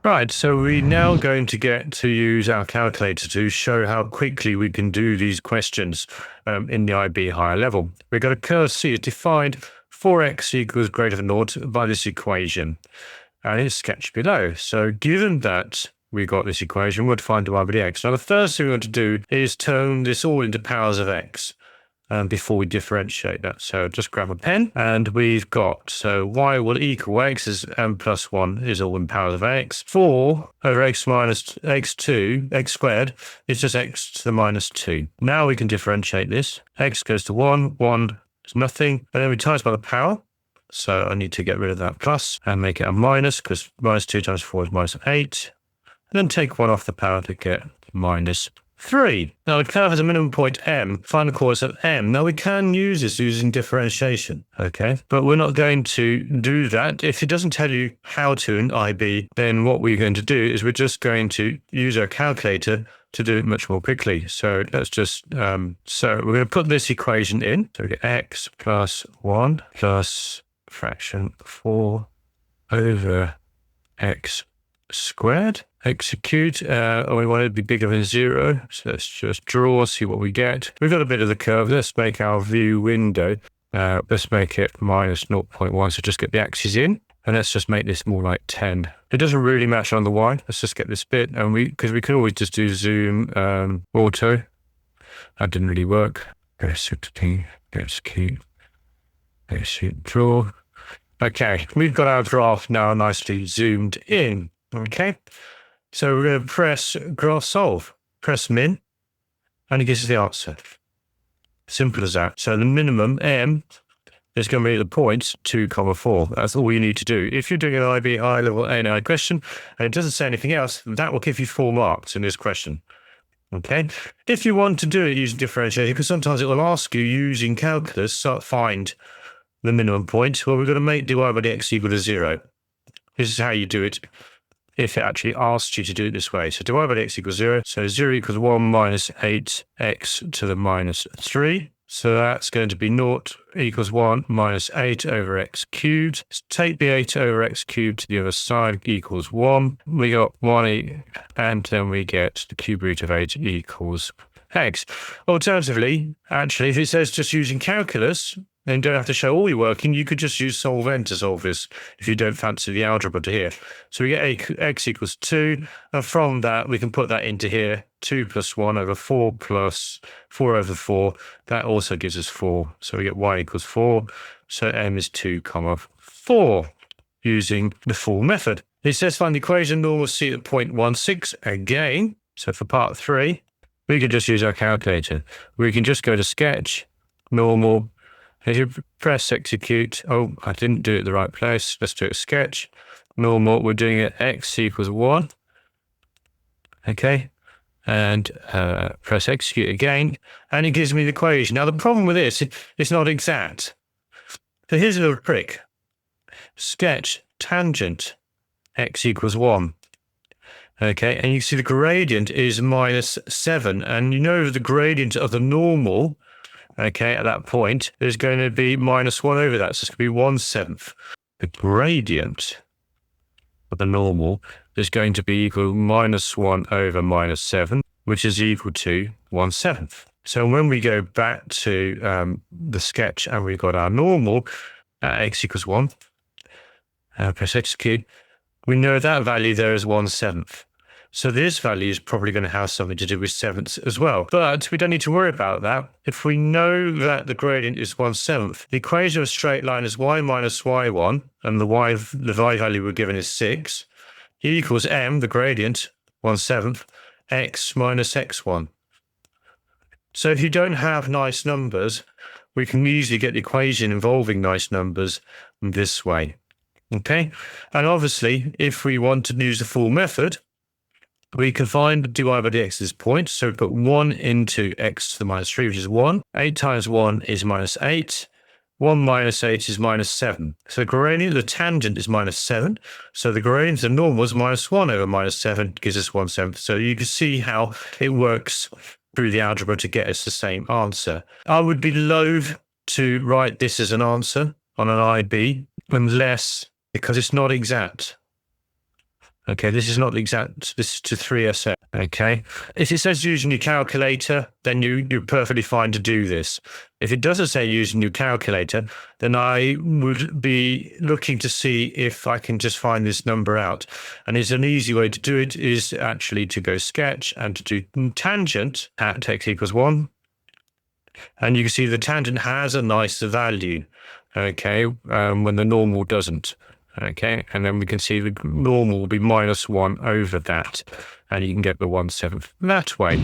Right, so we're now going to get to use our calculator to show how quickly we can do these questions in the IB higher level. We've got a curve C is defined 4x equals greater than 0 by this equation, and it's sketched below. So given that we got this equation, we'll find dy by dx. Now the first thing we want to do is turn this all into powers of x. Before we differentiate that. So just grab a pen and we've got, so y will equal x is m plus 1 is all in powers of x. 4 over x minus x2, x squared is just x to the minus 2. Now we can differentiate this. X goes to 1, 1 is nothing. And then we times by the power. So I need to get rid of that plus and make it a minus because minus 2 times 4 is minus 8. And then take 1 off the power to get minus 3. Now the curve has a minimum point m, find the course of m. Now we can use this using differentiation, okay? But we're not going to do that. If it doesn't tell you how to in IB, then what we're going to do is we're just going to use our calculator to do it much more quickly. So let's just, so we're going to put this equation in. So we get x plus 1 plus fraction 4 over x squared. Execute. We want it to be bigger than 0. So let's just draw, see what we get. We've got a bit of the curve. Let's make our view window. Let's make it minus 0.1. So just get the axes in. And let's just make this more like 10. It doesn't really match on the y. Let's just get this bit. And because we can always just do zoom auto. That didn't really work. Execute. Draw. Okay. We've got our graph now nicely zoomed in. Okay. So we're going to press graph solve, press min, and it gives us the answer. Simple as that. So the minimum m is going to be the points 2, 4. That's all you need to do. If you're doing an IB high level A&I question and it doesn't say anything else, that will give you 4 marks in this question. Okay. If you want to do it using differentiation, because sometimes it will ask you using calculus, find the minimum point. Well, we're going to make dy by dx equal to 0. This is how you do it. If it actually asks you to do it this way. So dy by dx equals 0. So 0 equals 1 minus 8x to the minus 3. So that's going to be 0 equals 1 minus 8 over x cubed. So take the 8 over x cubed to the other side equals 1. We got 1, and then we get the cube root of 8 equals x. Alternatively, actually, if it says just using calculus, and you don't have to show all your working, you could just use solve_n to solve this if you don't fancy the algebra to here. So we get x equals 2, and from that we can put that into here, 2 plus 1 over 4 plus 4 over 4. That also gives us 4. So we get y equals 4. So m is 2, 4 using the full method. It says find the equation normal C at 0.16 again. So for part 3, we can just use our calculator. We can just go to sketch, normal. If you press execute, oh, I didn't do it in the right place. Let's do it sketch. Normal, we're doing it x equals 1. Okay. And press execute again. And it gives me the equation. Now, the problem with this, it's not exact. So here's a little trick. Sketch tangent x equals 1. Okay. And you see the gradient is minus 7. And you know the gradient of the normal, okay, at that point, is going to be minus 1 over that. So it's going to be 1/7. The gradient of the normal is going to be equal to minus 1 over minus 7, which is equal to 1/7. So when we go back to the sketch and we've got our normal at x equals 1, press execute, we know that value there is 1/7. So this value is probably going to have something to do with sevenths as well. But we don't need to worry about that. If we know that the gradient is 1/7, the equation of a straight line is y minus y1, and the y value we're given is 6, equals m, the gradient, 1/7, x minus x1. So if you don't have nice numbers, we can easily get the equation involving nice numbers this way. Okay? And obviously, if we want to use the full method, we can find dy by dx at this point. So we put 1 into x to the minus 3, which is 1. 8 times 1 is minus 8. 1 minus 8 is minus 7. So the gradient, the tangent is minus 7. So the gradient of normal is minus 1 over minus 7 gives us 1/7. So you can see how it works through the algebra to get us the same answer. I would be loath to write this as an answer on an IB unless, because it's not exact. Okay, this is not the exact, this is to 3SF. Okay. If it says using your calculator, then you're perfectly fine to do this. If it doesn't say using your calculator, then I would be looking to see if I can just find this number out. And it's an easy way to do it is actually to go sketch and to do tangent at x equals 1. And you can see the tangent has a nicer value, okay, when the normal doesn't. Okay, and then we can see the normal will be -1 over that, and you can get the 1/7 that way.